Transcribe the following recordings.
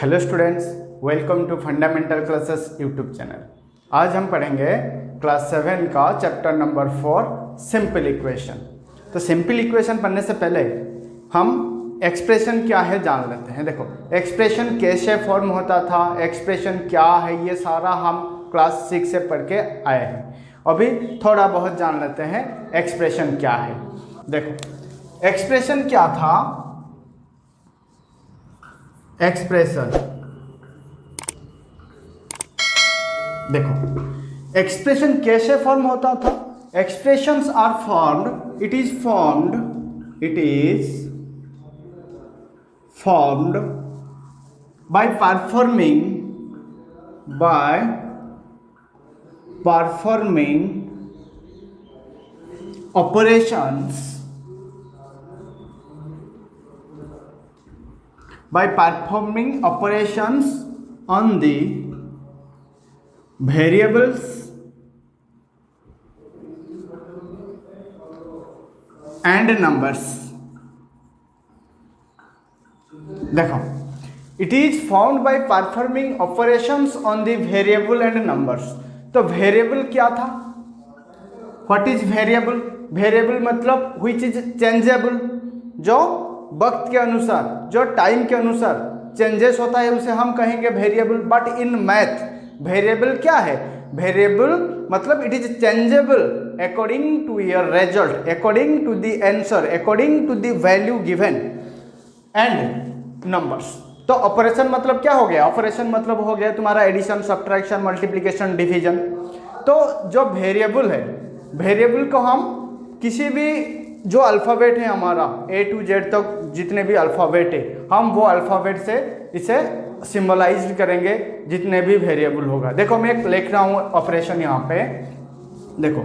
Hello students, welcome to fundamental classes YouTube channel. आज हम पढ़ेंगे क्लास 7 का चैप्टर नंबर 4 सिंपल इक्वेशन। तो सिंपल इक्वेशन पढ़ने से पहले हम एक्सप्रेशन क्या है जान लेते हैं। देखो, एक्सप्रेशन कैसे फॉर्म होता था, एक्सप्रेशन क्या है, ये सारा हम क्लास 6 से पढ़ के आए हैं। अभी थोड़ा बहुत जान लेते हैं एक्सप्रेशन क्या है। देखो, एक्सप्रेशन क्या था। एक्सप्रेशन, देखो एक्सप्रेशन कैसे फॉर्म होता था। Expressions are formed, it is formed by performing operations on the variables and numbers। देखो, it is found by performing operations on the variable and numbers. तो वेरिएबल क्या था? What is variable? वेरिएबल मतलब which is changeable, जो वक्त के अनुसार, जो टाइम के अनुसार चेंजेस होता है उसे हम कहेंगे variable. But in math variable क्या है? वेरिएबल मतलब it is changeable according to your result, according to the answer, according to the value given and numbers. तो ऑपरेशन मतलब क्या हो गया? ऑपरेशन मतलब हो गया तुम्हारा एडिशन, सब्ट्रैक्शन, मल्टीप्लिकेशन, डिवीजन। तो जो वेरिएबल है, वेरिएबल को हम किसी भी जो अल्फ़ाबेट है हमारा A to Z तक जितने भी अल्फ़ाबेट है, हम वो अल्फ़ाबेट से इसे सिंबलाइज करेंगे जितने भी वेरिएबल होगा। देखो, मैं एक लिख रहा हूँ ऑपरेशन यहाँ पे। देखो,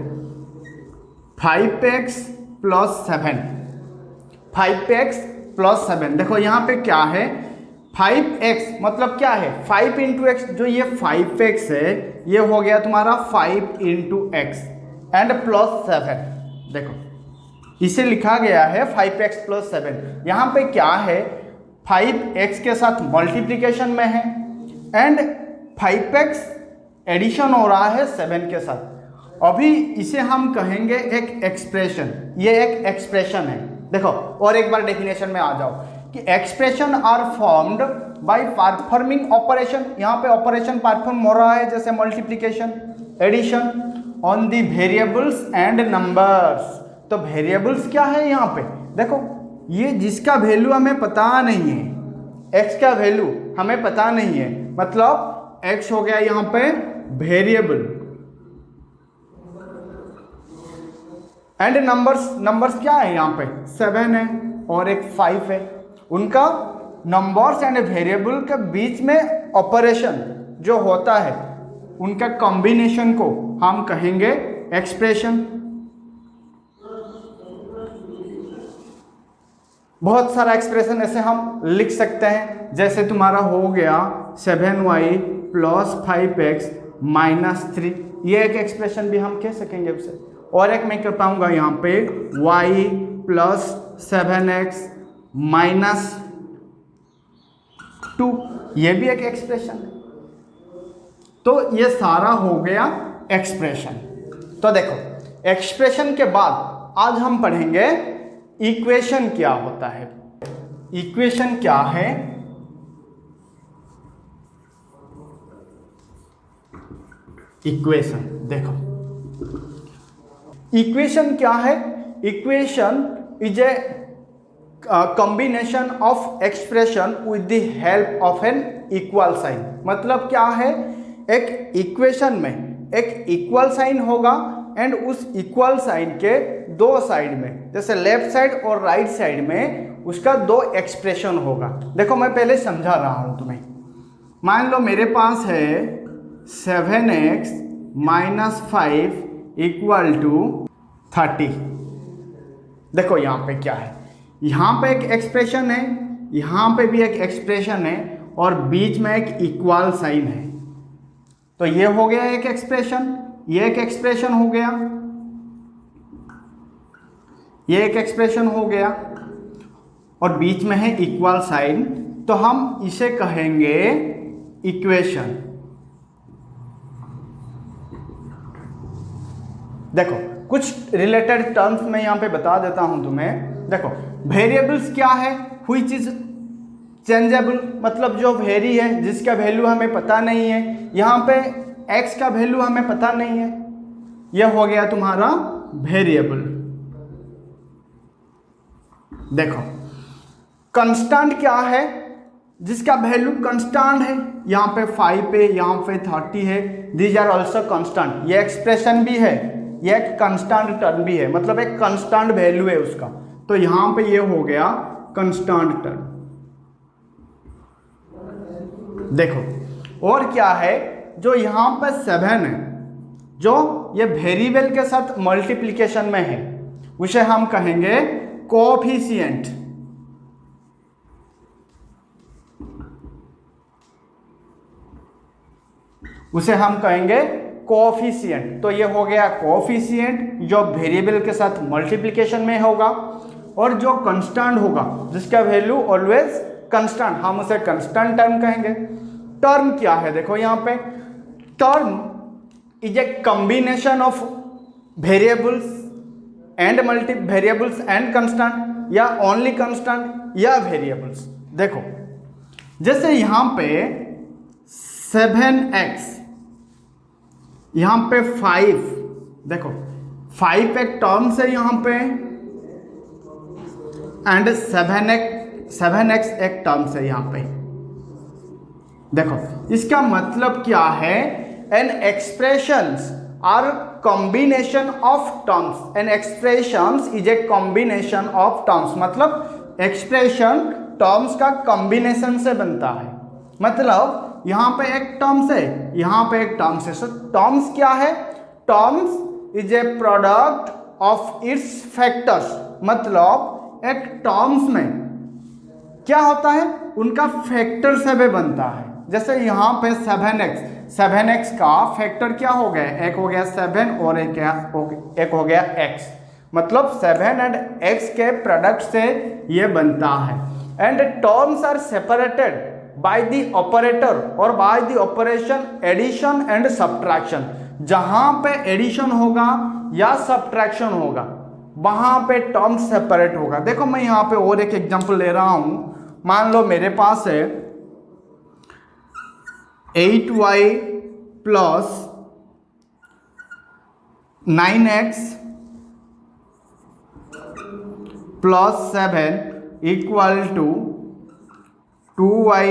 5x + 7, 5x + 7। देखो यहाँ पे क्या है? 5x मतलब क्या है? 5 × x। जो ये 5x है ये हो गया तुम्हारा 5 × x एंड +7। देखो, इसे लिखा गया है 5x + 7। यहाँ पे क्या है? 5x के साथ मल्टीप्लिकेशन में है एंड 5x एडिशन हो रहा है 7 के साथ। अभी इसे हम कहेंगे एक एक्सप्रेशन। ये एक एक्सप्रेशन है। देखो, और एक बार डेफिनेशन में आ जाओ कि expression are formed by performing operation. यहाँ पे ऑपरेशन परफॉर्म हो रहा है जैसे multiplication, addition on the variables and numbers. तो वेरिएबल्स क्या है यहाँ पे? देखो, ये जिसका वैल्यू हमें पता नहीं है, x का वैल्यू हमें पता नहीं है, मतलब x हो गया यहाँ पे वेरिएबल। एंड नंबर्स क्या है? यहाँ पे 7 है और एक 5 है। उनका नंबर्स एंड वेरिएबल के बीच में ऑपरेशन जो होता है, उनका कॉम्बिनेशन को हम कहेंगे एक्सप्रेशन। बहुत सारा एक्सप्रेशन ऐसे हम लिख सकते हैं, जैसे तुम्हारा हो गया 7y + 5x - 3। ये एक एक्सप्रेशन भी हम कह सकेंगे उसे। और एक मैं कह पाऊंगा यहाँ पे y + 7x - 2। ये भी एक एक्सप्रेशन है। तो ये सारा हो गया एक्सप्रेशन। तो देखो, एक्सप्रेशन के बाद आज हम पढ़ेंगे इक्वेशन क्या होता है। इक्वेशन क्या है? इक्वेशन, देखो इक्वेशन क्या है? Equation is a combination of expression with the help of an equal sign. मतलब क्या है? एक इक्वेशन में एक इक्वल साइन होगा एंड उस इक्वल साइन के दो साइड में, जैसे लेफ्ट साइड और राइट साइड में, उसका दो एक्सप्रेशन होगा। देखो, मैं पहले समझा रहा हूं तुम्हें। मान लो मेरे पास है 7x - 5 = 30। देखो यहाँ पे क्या है? यहाँ पे एक एक्सप्रेशन है, यहाँ पे भी एक एक्सप्रेशन है और बीच में एक इक्वल साइन है। तो ये हो गया एक एक्सप्रेशन, ये एक एक्सप्रेशन हो गया, ये एक एक्सप्रेशन हो गया और बीच में है इक्वल साइन। तो हम इसे कहेंगे इक्वेशन। देखो कुछ रिलेटेड टर्म्स मैं यहाँ पे बता देता हूँ तुम्हें। देखो वेरिएबल्स क्या है, व्हिच इज चेंजेबल, मतलब जो वेरी है, जिसका वैल्यू हमें पता नहीं है। यहाँ पे x का वैल्यू हमें पता नहीं है, यह हो गया तुम्हारा वेरिएबल। देखो कांस्टेंट क्या है, जिसका वैल्यू कांस्टेंट है, यहाँ पे 5 है, यहाँ पे 30 है, दीज आर ऑल्सो कांस्टेंट। ये एक्सप्रेशन भी है, ये एक कांस्टेंट टर्म भी है, मतलब एक कांस्टेंट वैल्यू है उसका। तो यहाँ पे ये हो गया कांस्टेंट टर्म। देखो और क्या है, जो यहाँ पे 7 है, जो ये वेरिएबल के साथ मल्टीप्लिकेशन में है, उसे हम कहेंगे कोएफिशिएंट। उसे हम कहेंगे कोएफिशिएंट। तो ये हो गया कोएफिशिएंट जो वेरिएबल के साथ मल्टीप्लिकेशन में होगा, और जो कांस्टेंट होगा जिसका वैल्यू ऑलवेज कांस्टेंट, हम उसे कांस्टेंट टर्म कहेंगे। टर्म क्या है, देखो यहाँ पे term is a combination of variables and variables and constant, या ओनली कांस्टेंट या वेरिएबल्स। देखो जैसे यहाँ पे 7x, यहाँ पे 5, देखो 5 एक टर्म से यहाँ पे, एंड 7x एक टर्म से यहाँ पे। देखो इसका मतलब क्या है, an expressions are combination of terms. An expressions is a combination of terms, मतलब एक्सप्रेशन टर्म्स का कॉम्बिनेशन से बनता है। मतलब यहाँ पे एक टर्म्स है, यहाँ पे एक टर्म्स है। सो टर्म्स क्या है, terms is a product of its factors, मतलब एक टर्म्स में क्या होता है, उनका फैक्टर से भी बनता है। जैसे यहाँ पे 7x का फैक्टर क्या हो गया, एक हो गया 7 और एक हो गया x, मतलब 7 एंड x के प्रोडक्ट से ये बनता है। And terms are separated by the operator और by the operation addition and subtraction. जहां पे एडिशन होगा या सब्ट्रैक्शन होगा, वहां पे टर्म सेपरेट होगा। देखो मैं यहाँ पे और एक एग्जांपल ले रहा हूं। मान लो मेरे पास है 8y plus 9x plus 7 equal to 2y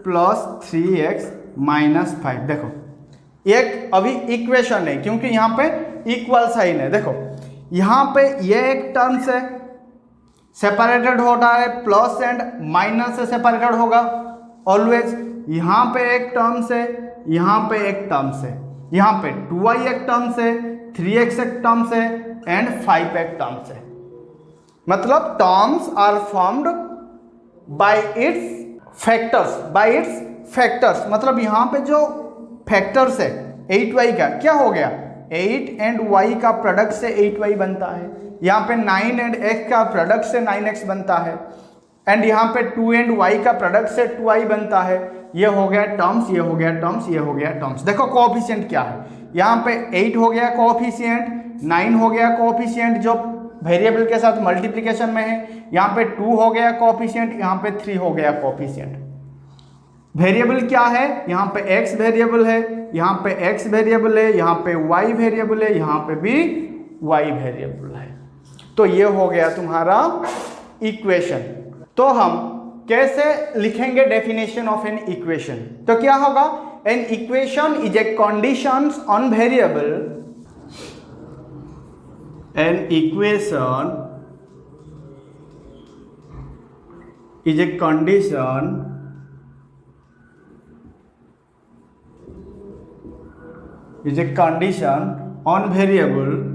plus 3x minus 5। देखो एक अभी इक्वेशन है, क्योंकि यहाँ पे इक्वल साइन है। देखो यहाँ पे ये एक टर्म से सेपरेटेड होता है, प्लस एंड माइनस से सेपरेटेड होगा ऑलवेज। यहाँ पे एक टर्म से, यहाँ पे एक टर्म से, यहाँ पे 2y एक टर्म से, 3x एक टर्म से एंड 5 एक टर्म से। मतलब terms are formed by its factors, मतलब यहाँ पे जो फैक्टर्स है 8y का क्या हो गया, 8 एंड y का प्रोडक्ट से 8y बनता है। यहाँ पे 9 एंड x का प्रोडक्ट से 9x बनता है, एंड यहाँ पे 2 एंड y का प्रोडक्ट से 2y बनता है। ये हो गया टर्म्स, ये हो गया टर्म्स, ये हो गया टर्म्स। देखो कोएफिशिएंट क्या है, यहाँ पे 8 हो गया कोएफिशिएंट, 9 हो गया कोएफिशिएंट जो वेरिएबल के साथ मल्टीप्लिकेशन में है, यहाँ पे 2 हो गया कोएफिशिएंट, यहाँ पे 3 हो गया कोएफिशिएंट। वेरिएबल क्या है, यहाँ पे x वेरिएबल है, यहाँ पे x वेरिएबल है, यहाँ पे y वेरिएबल है, यहाँ पे भी y वेरिएबल है। तो ये हो गया तुम्हारा इक्वेशन। तो हम कैसे लिखेंगे डेफिनेशन ऑफ एन इक्वेशन, तो क्या होगा, an equation is A conditions on variable, an equation is a condition on variable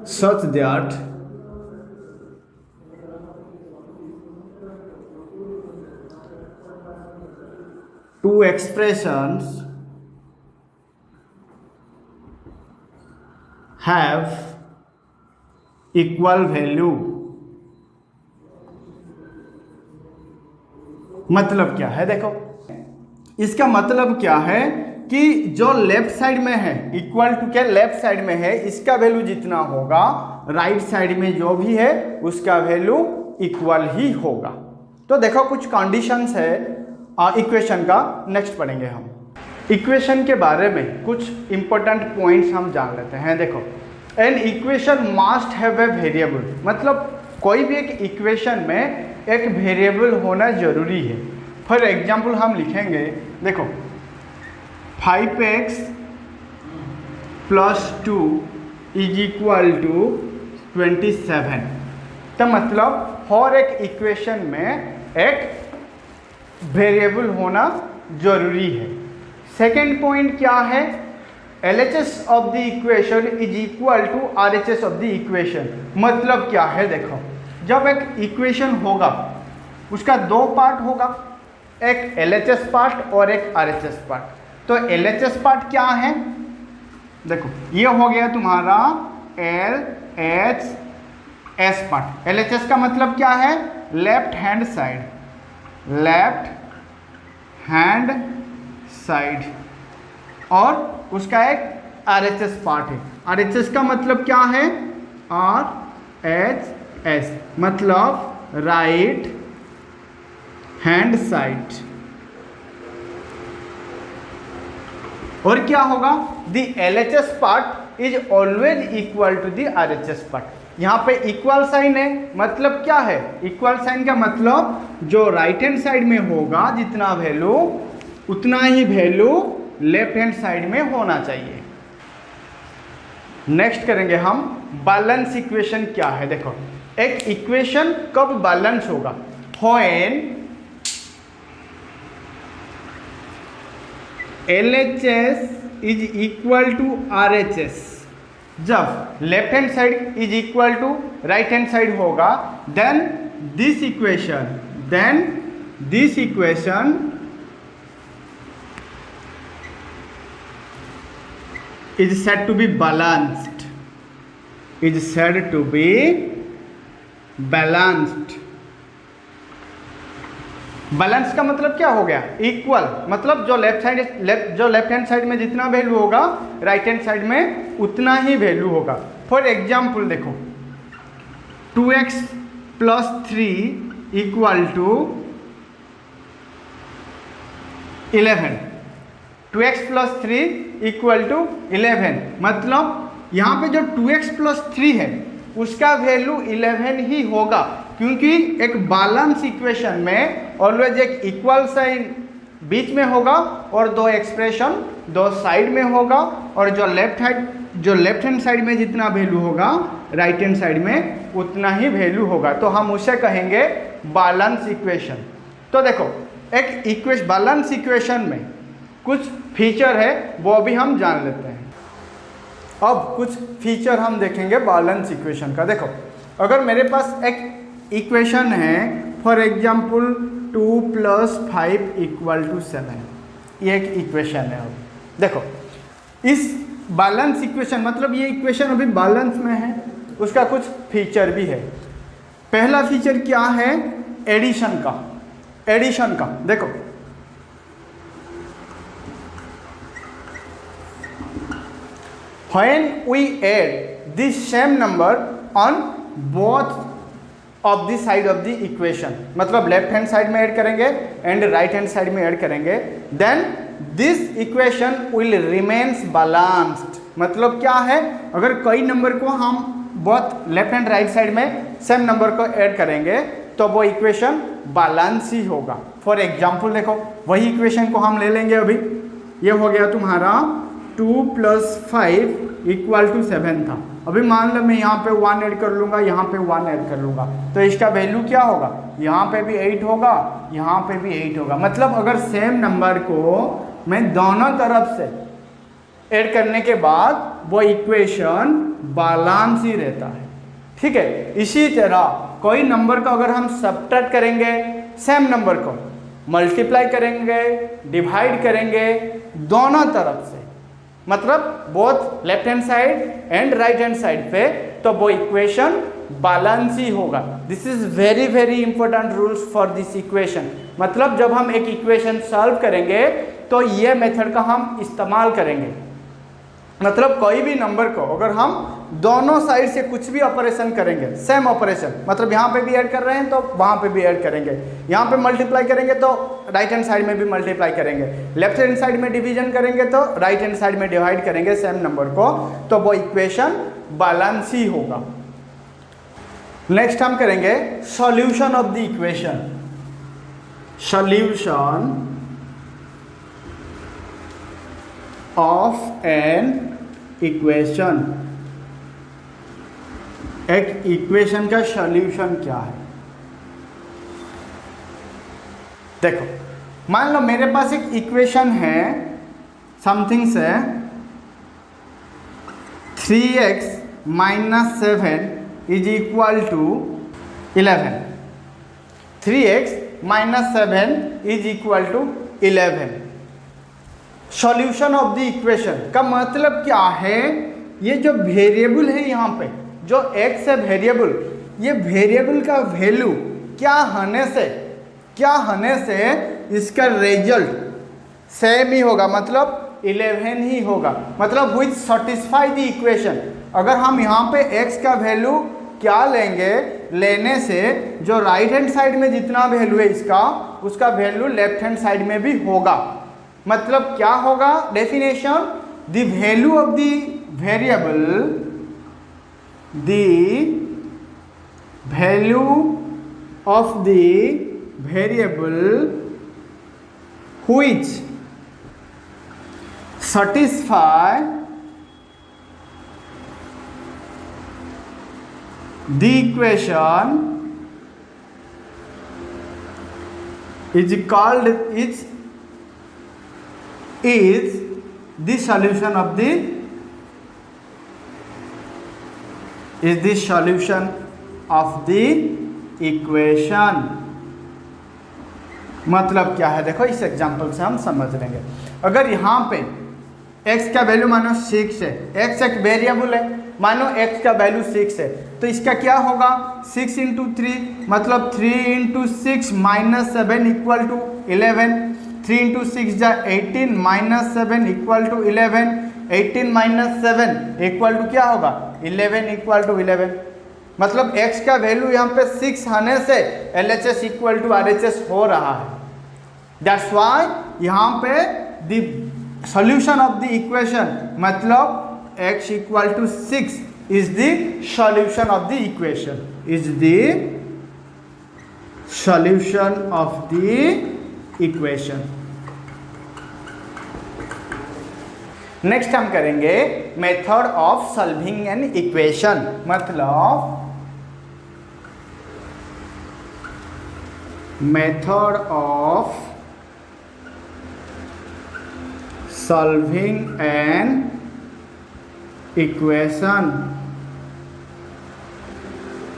such that two expressions have equal value. मतलब क्या है, देखो इसका मतलब क्या है कि जो लेफ्ट साइड में है इक्वल टू क्या लेफ्ट साइड में है इसका वैल्यू जितना होगा राइट साइड में जो भी है उसका वैल्यू इक्वल ही होगा। तो देखो कुछ कंडीशंस है इक्वेशन का, नेक्स्ट पढ़ेंगे हम। इक्वेशन के बारे में कुछ इंपॉर्टेंट पॉइंट्स हम जान लेते हैं। देखो an equation must have a variable, मतलब कोई भी एक इक्वेशन में एक वेरिएबल होना जरूरी है। फॉर एग्जाम्पल हम लिखेंगे, देखो 5x + 2 = 27। तो मतलब हर एक इक्वेशन में एक वेरिएबल होना जरूरी है। सेकेंड पॉइंट क्या है, LHS of the equation = RHS of the equation. मतलब क्या है, देखो जब एक इक्वेशन होगा उसका दो पार्ट होगा, एक LHS पार्ट और एक RHS पार्ट। तो LHS पार्ट क्या है, देखो ये हो गया तुम्हारा LHS पार्ट। LHS का मतलब क्या है, left hand side, left hand side. और उसका एक RHS पार्ट है। RHS का मतलब क्या है, RHS मतलब राइट हैंड साइड। और क्या होगा, the LHS part is always equal to the RHS part. यहाँ पे इक्वल साइन है, मतलब क्या है, इक्वल साइन का मतलब जो राइट हैंड साइड में होगा जितना वैल्यू उतना ही वैल्यू लेफ्ट हैंड साइड में होना चाहिए। नेक्स्ट करेंगे हम बैलेंस इक्वेशन क्या है। देखो एक इक्वेशन कब बैलेंस होगा, when LHS is equal to RHS। जब left hand side is equal to right hand side होगा, then this equation is said to be balanced, is said to be balanced। Balance का मतलब क्या हो गया, equal, मतलब जो लेफ्ट हैंड साइड में जितना वैल्यू होगा राइट हैंड साइड में उतना ही वैल्यू होगा। फॉर एग्जाम्पल देखो 2x + 3 = 11। 2x + 3 = 11, मतलब यहाँ पे जो 2x + 3 है उसका वैल्यू 11 ही होगा, क्योंकि एक बैलेंस इक्वेशन में ऑलवेज एक इक्वल साइन बीच में होगा और दो एक्सप्रेशन दो साइड में होगा, और जो लेफ्ट हैंड साइड में जितना वैल्यू होगा राइट हैंड साइड में उतना ही वैल्यू होगा। तो हम उसे कहेंगे बैलेंस इक्वेशन। तो देखो एक बैलेंस इक्वेशन में कुछ फीचर है वो भी हम जान लेते हैं। अब कुछ फीचर हम देखेंगे बैलेंस इक्वेशन का। देखो अगर मेरे पास एक इक्वेशन है, फॉर एग्जाम्पल 2 + 5 = 7, ये एक इक्वेशन है। अब देखो इस बैलेंस इक्वेशन मतलब ये इक्वेशन अभी बैलेंस में है, उसका कुछ फीचर भी है। पहला फीचर क्या है, एडिशन का। देखो when we add this same number on both of the side of the equation, मतलब लेफ्ट हैंड साइड में ऐड करेंगे एंड राइट हैंड साइड में ऐड करेंगे, then this equation will remains balanced. मतलब क्या है, अगर कई नंबर को हम both left hand right side में सेम नंबर को ऐड करेंगे तो वो इक्वेशन बैलेंस ही होगा। फॉर एग्जाम्पल देखो वही इक्वेशन को हम ले लेंगे। अभी ये हो गया तुम्हारा 2 + 5 = 7 था। अभी मान लो मैं यहाँ पे 1 ऐड कर लूँगा, यहाँ पे 1 ऐड कर लूँगा, तो इसका वैल्यू क्या होगा, यहाँ पे भी 8 होगा, यहाँ पे भी 8 होगा। मतलब अगर सेम नंबर को मैं दोनों तरफ से ऐड करने के बाद वो इक्वेशन बैलेंस ही रहता है। ठीक है, इसी तरह कोई नंबर को अगर हम सब्ट्रैक्ट करेंगे, सेम नंबर को मल्टीप्लाई करेंगे, डिवाइड करेंगे दोनों तरफ से, मतलब both left hand side and right hand side पे, तो वो इक्वेशन बैलेंस ही होगा। This is very important rules for this equation. मतलब जब हम एक इक्वेशन सॉल्व करेंगे तो ये मेथड का हम इस्तेमाल करेंगे। मतलब कोई भी नंबर को अगर हम दोनों साइड से कुछ भी ऑपरेशन करेंगे, सेम ऑपरेशन, मतलब यहाँ पे भी ऐड कर रहे हैं तो वहाँ पे भी ऐड करेंगे, यहाँ पे मल्टीप्लाई करेंगे तो राइट हैंड साइड में भी मल्टीप्लाई करेंगे, लेफ्ट हैंड साइड में डिवीजन करेंगे तो राइट हैंड साइड में डिवाइड करेंगे सेम नंबर को, तो वो इक्वेशन बैलेंस ही होगा। नेक्स्ट हम करेंगे solution of the equation. Solution of an equation, एक इक्वेशन का सॉल्यूशन क्या है। देखो मान लो मेरे पास एक इक्वेशन है समथिंग से 3x - 7 is equal to 11। 3x - 7 is equal to 11। Solution of the equation का मतलब क्या है, ये जो वेरिएबल है यहाँ पे जो x है वेरिएबल, ये वेरिएबल का वैल्यू क्या होने से इसका रिजल्ट सेम ही होगा, मतलब 11 ही होगा, मतलब विच सेटिस्फाई द इक्वेशन। अगर हम यहाँ पे x का वैल्यू क्या लेंगे, लेने से जो राइट हैंड साइड में जितना वैल्यू है इसका, उसका वैल्यू लेफ्ट हैंड साइड में भी होगा। मतलब क्या होगा definition, the value of the variable, the value of the variable which satisfy the equation is called is the solution of the equation। मतलब क्या है देखो, इस एग्जांपल से हम समझ लेंगे। अगर यहाँ पे x का वैल्यू मानो 6 है, x एक वेरिएबल है, मानो x का वैल्यू 6 है, तो इसका क्या होगा 6 × 3 मतलब 3 × 6 - 7 इक्वल टू 11। 3 × 6 जा 18 - 7 इक्वल टू 11। 18 - 7 इक्वल टू क्या होगा 11 इक्वल टू 11। मतलब x का वैल्यू यहाँ पे 6 आने से LHS इक्वल टू RHS हो रहा है। दैट्स वाई यहाँ पे the solution of the equation मतलब x equal to 6 is the solution of the equation, is the solution of the equation. Next हम करेंगे method of solving an equation. मतलब method of solving an equation.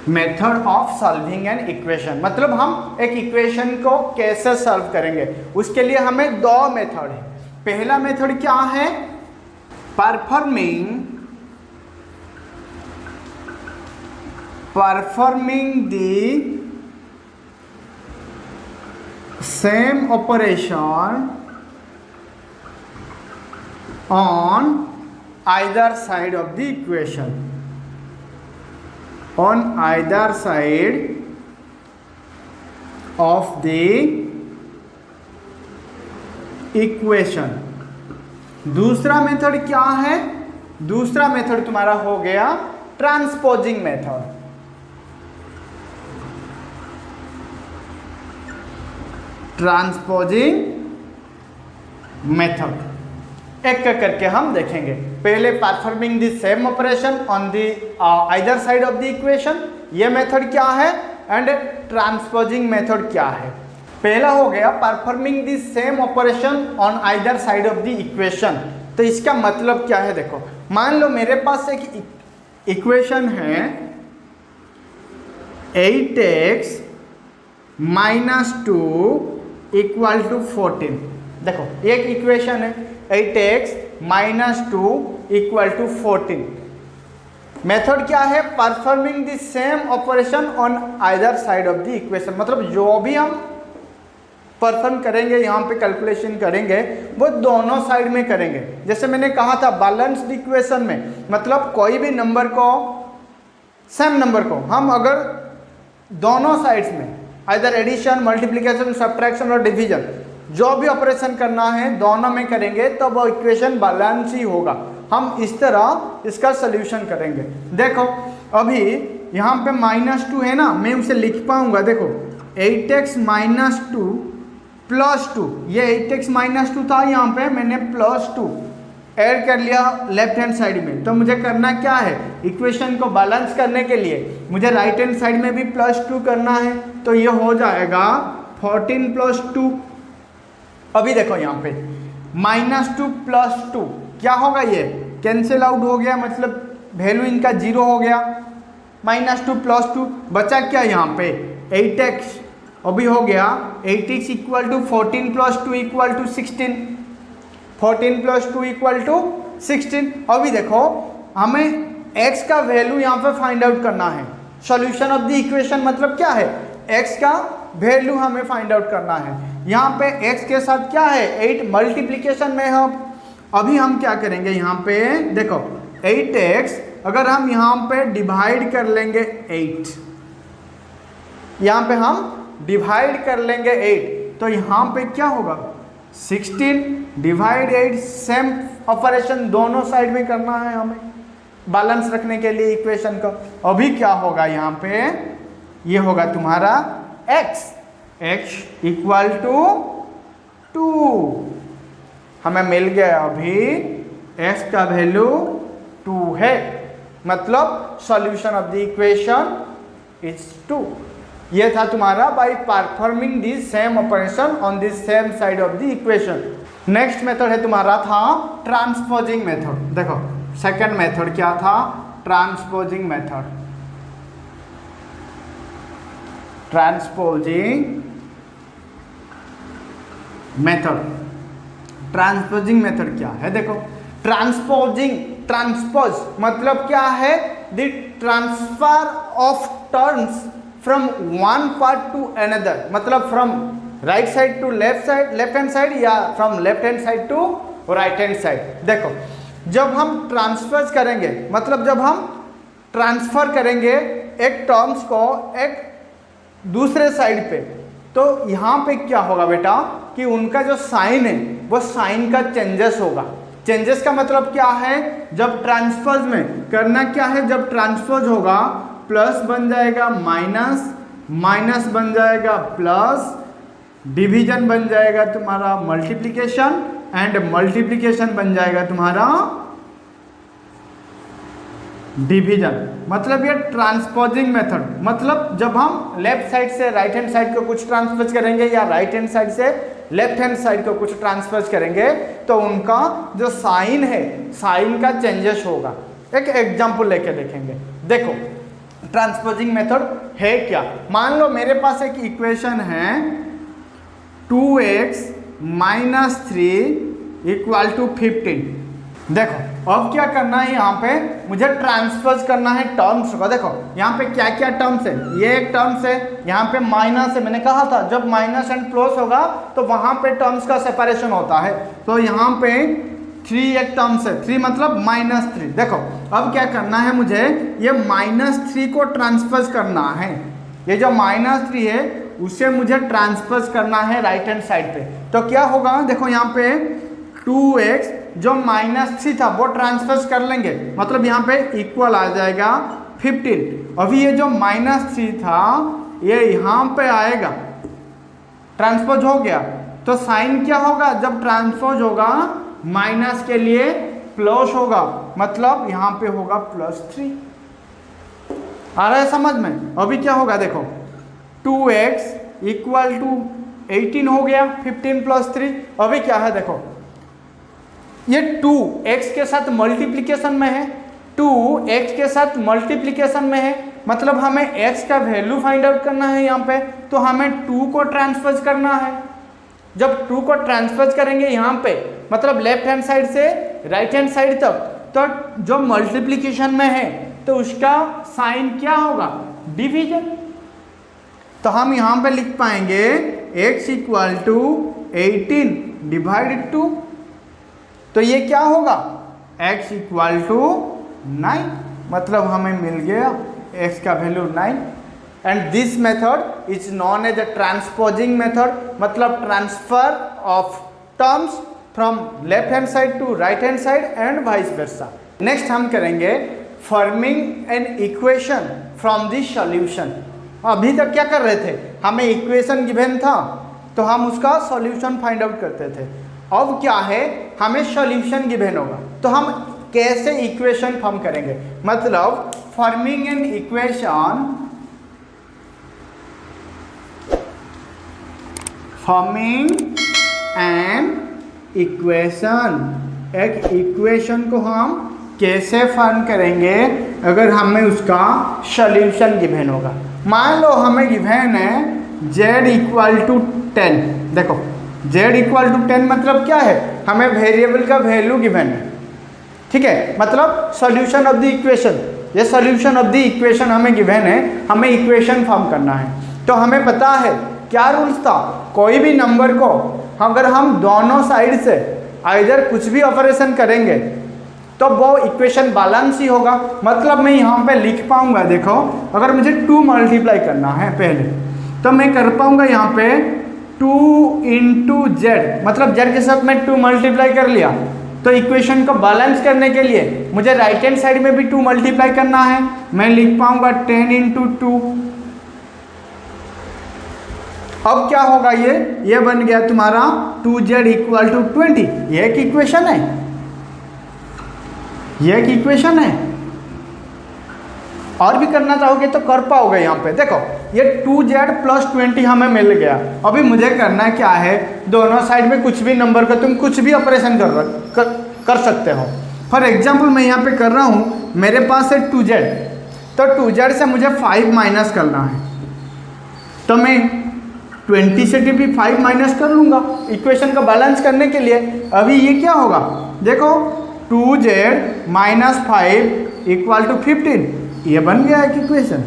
Method of solving an equation मतलब हम एक equation को कैसे solve करेंगे, उसके लिए हमें दो मेथड है। पहला मेथड क्या है, performing the same operation on either side of the equation, on either side of the equation। दूसरा मेथड क्या है, दूसरा मेथड तुम्हारा हो गया ट्रांसपोजिंग मेथड। ट्रांसपोजिंग मेथड एक करके हम देखेंगे। पहले performing the same operation on the either side of the equation, ये मेथड क्या है, एंड ट्रांसपोजिंग मेथड क्या है। पहला हो गया performing the same operation on either side of the equation. तो इसका मतलब क्या है देखो, मान लो मेरे पास एक इक्वेशन है 8x - 2 इक्वल टू 14। देखो एक इक्वेशन है 8x - 2 इक्वल टू 14। मेथड क्या है, performing the same operation on either side of the equation. मतलब जो भी हम परफॉर्म करेंगे, यहाँ पे कैलकुलेशन करेंगे, वो दोनों साइड में करेंगे। जैसे मैंने कहा था बैलेंस्ड इक्वेशन में, मतलब कोई भी नंबर को, सेम नंबर को हम अगर दोनों साइड्स में आइदर एडिशन, मल्टीप्लिकेशन, सब्ट्रैक्शन और डिवीजन जो भी ऑपरेशन करना है दोनों में करेंगे तो वो इक्वेशन बैलेंस ही होगा। हम इस तरह इसका सोल्यूशन करेंगे। देखो अभी यहाँ पे -2 है ना, मैं उसे लिख पाऊंगा। देखो 8x - 2 + 2, ये 8x - 2 था, यहाँ पे मैंने +2 ऐड कर लिया लेफ्ट हैंड साइड में। तो मुझे करना क्या है, इक्वेशन को बैलेंस करने के लिए मुझे राइट हैंड साइड में भी +2 करना है। तो ये हो जाएगा 14 + 2। अभी देखो यहाँ पे -2 + 2 क्या होगा, ये कैंसिल आउट हो गया, मतलब वैल्यू इनका 0 हो गया। -2 + 2 बचा क्या यहाँ पे 8x, अभी हो गया 8x = 14 + 2 = 16, 14 + 2 = 16। अभी देखो हमें x का वैल्यू यहाँ पे फाइंड आउट करना है। सॉल्यूशन ऑफ द इक्वेशन मतलब क्या है, x का वैल्यू हमें फाइंड आउट करना है। यहाँ पे x के साथ क्या है 8 मल्टीप्लिकेशन में है। अभी हम क्या करेंगे, यहाँ पे देखो 8x अगर हम यहाँ पे डिवाइड कर लेंगे 8, यहाँ पे हम डिवाइड कर लेंगे 8, तो यहाँ पे क्या होगा 16 / 8, सेम ऑपरेशन दोनों साइड में करना है हमें बैलेंस रखने के लिए इक्वेशन का। अभी क्या होगा यहाँ पे, ये होगा तुम्हारा x = 2, हमें मिल गया। अभी x का वैल्यू 2 है, मतलब solution of the equation is 2। ये था तुम्हारा by performing the same operation on the same side of the equation. Next method है तुम्हारा था ट्रांसपोजिंग मेथड। देखो सेकंड मेथड क्या था, transposing method. Transposing method, transposing method क्या है, देखो ट्रांसपोज मतलब क्या है, the transfer of terms from one part to another, मतलब from right side to left hand side या from left hand side to right hand side. देखो जब हम ट्रांसफर करेंगे, मतलब जब हम ट्रांसफर करेंगे एक टर्म्स को एक दूसरे साइड पे, तो यहाँ पे क्या होगा बेटा कि उनका जो साइन है वो साइन का चेंजेस होगा। चेंजेस का मतलब क्या है, जब ट्रांसफर में करना क्या है, जब ट्रांसफर होगा प्लस बन जाएगा माइनस, माइनस बन जाएगा प्लस, डिवीजन बन जाएगा तुम्हारा मल्टीप्लिकेशन, एंड मल्टीप्लिकेशन बन जाएगा तुम्हारा डिवीजन। मतलब ये ट्रांसपोजिंग मेथड, मतलब जब हम लेफ्ट साइड से राइट हैंड साइड को कुछ ट्रांसफर करेंगे या राइट हैंड साइड से लेफ्ट हैंड साइड को कुछ ट्रांसफर करेंगे तो उनका जो साइन है साइन का चेंजेस होगा। एक एग्जांपल लेके देखेंगे। देखो ट्रांसपोजिंग मेथड है क्या, मान लो मेरे पास एक इक्वेशन है 2x - 3 = 15। देखो अब क्या करना है, यहाँ पे मुझे ट्रांसफर करना है टर्म्स को। देखो यहाँ पे क्या क्या टर्म्स है, ये एक टर्म्स है, यहाँ पे माइनस है। मैंने कहा था जब माइनस एंड प्लस होगा तो वहाँ पे टर्म्स का सेपरेशन होता है। तो यहाँ पे 3 एक टर्म्स है, 3 मतलब -3। देखो अब क्या करना है, मुझे ये -3 को ट्रांसफर करना है। ये जो -3 है उसे मुझे ट्रांसफर करना है राइट हैंड साइड पे। तो क्या होगा, देखो यहाँ पे 2x जो -3 था वो ट्रांसफर कर लेंगे, मतलब यहाँ पे इक्वल आ जाएगा 15। अभी ये जो -3 था ये यहाँ पे आएगा, ट्रांसपोज हो गया। तो साइन क्या होगा, जब ट्रांसपोज होगा माइनस के लिए प्लस होगा, मतलब यहाँ पे होगा +3। आ रहा है समझ में। अभी क्या होगा, देखो 2x = 18 हो गया, 15 + 3। अभी क्या है, देखो ये 2x के साथ मल्टीप्लिकेशन में है, 2x के साथ मल्टीप्लिकेशन में है, मतलब हमें x का वैल्यू फाइंड आउट करना है यहाँ पे। तो हमें 2 को ट्रांसफर करना है। जब 2 को ट्रांसफर करेंगे यहाँ पे, मतलब लेफ्ट हैंड साइड से राइट हैंड साइड तक, तो जो मल्टीप्लिकेशन में है तो उसका साइन क्या होगा, डिवीजन। तो हम यहाँ पे लिख पाएंगे x इक्वल टू 18 डिवाइड 2, तो ये क्या होगा x इक्वल टू 9, मतलब हमें मिल गया x का value 9। And this method is known as a transposing method, मतलब transfer of terms from left hand side to right hand side and vice versa. Next हम करेंगे forming an equation from this solution. अभी तक क्या कर रहे थे, हमें इक्वेशन गिवन था तो हम उसका सॉल्यूशन फाइंड आउट करते थे। अब क्या है, हमें सॉल्यूशन गिवन होगा तो हम कैसे इक्वेशन फॉर्म करेंगे, मतलब forming an equation, forming an equation, एक इक्वेशन को हम कैसे फॉर्म करेंगे अगर हमें उसका सॉल्यूशन गिवन होगा। मान लो हमें गिवन है z इक्वल टू 10, देखो z इक्वल टू 10 मतलब क्या है, हमें वेरिएबल का वैल्यू गिवन है, ठीक है, मतलब सॉल्यूशन ऑफ द इक्वेशन, ये सॉल्यूशन ऑफ द इक्वेशन हमें गिवन है, हमें इक्वेशन फॉर्म करना है। तो हमें पता है क्या रूल्स था, कोई भी नंबर को अगर हम दोनों साइड से आइदर कुछ भी ऑपरेशन करेंगे तो वो इक्वेशन बैलेंस ही होगा। मतलब मैं यहाँ पे लिख पाऊंगा, देखो अगर मुझे 2 मल्टीप्लाई करना है पहले तो मैं कर पाऊंगा यहाँ पे 2 इंटू जेड, मतलब जेड के साथ मैं 2 मल्टीप्लाई कर लिया। तो इक्वेशन को बैलेंस करने के लिए मुझे राइट हैंड साइड में भी 2 मल्टीप्लाई करना है, मैं लिख पाऊंगा 10 इंटू 2। अब क्या होगा, ये बन गया तुम्हारा 2z इक्वल टू 20, ये एक इक्वेशन है, ये एक इक्वेशन है। और भी करना चाहोगे तो कर पाओगे। यहाँ पे देखो ये 2z प्लस 20 हमें मिल गया। अभी मुझे करना क्या है, दोनों साइड में कुछ भी नंबर का तुम कुछ भी ऑपरेशन कर सकते हो। फॉर एग्जाम्पल मैं यहाँ पे कर रहा हूँ, मेरे पास है 2z, तो 2z से मुझे 5 माइनस करना है, तो मैं 20 से भी 5 माइनस कर लूँगा इक्वेशन का बैलेंस करने के लिए। अभी ये क्या होगा, देखो 2z माइनस 5 इक्वल टू 15, ये बन गया एक इक्वेशन।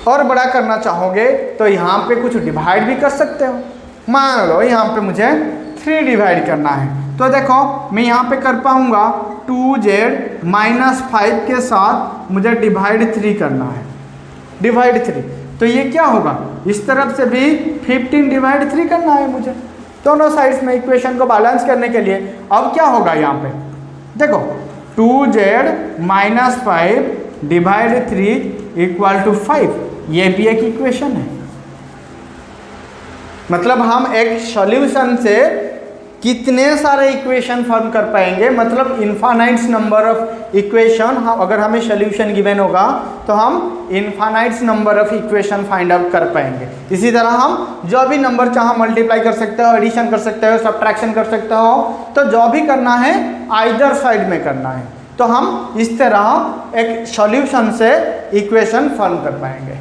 और बड़ा करना चाहोगे तो यहाँ पे कुछ डिवाइड भी कर सकते हो। मान लो यहाँ पे मुझे 3 डिवाइड करना है, तो देखो मैं यहाँ पे कर पाऊँगा 2z माइनस 5 के साथ मुझे डिवाइड 3 करना है, डिवाइड 3, तो ये क्या होगा, इस तरफ से भी 15 डिवाइड 3 करना है मुझे, दोनों साइड्स में इक्वेशन को बैलेंस करने के लिए। अब क्या होगा यहाँ पे, देखो 2z minus 5 divide 3 equal to 5, ये भी एक इक्वेशन है। मतलब हम एक सॉल्यूशन से कितने सारे इक्वेशन फॉर्म कर पाएंगे, मतलब इनफाइनाइट नंबर ऑफ इक्वेशन। अगर हमें सॉल्यूशन गिवन होगा तो हम infinite number of equation find out कर पाएंगे। इसी तरह हम जो भी नंबर चाहे मल्टीप्लाई कर सकते हो, एडिशन कर सकते हो, सब्ट्रैक्शन कर सकते हो, तो जो भी करना है आइदर साइड में करना है, तो हम इस तरह एक सॉल्यूशन से इक्वेशन फॉर्म कर पाएंगे।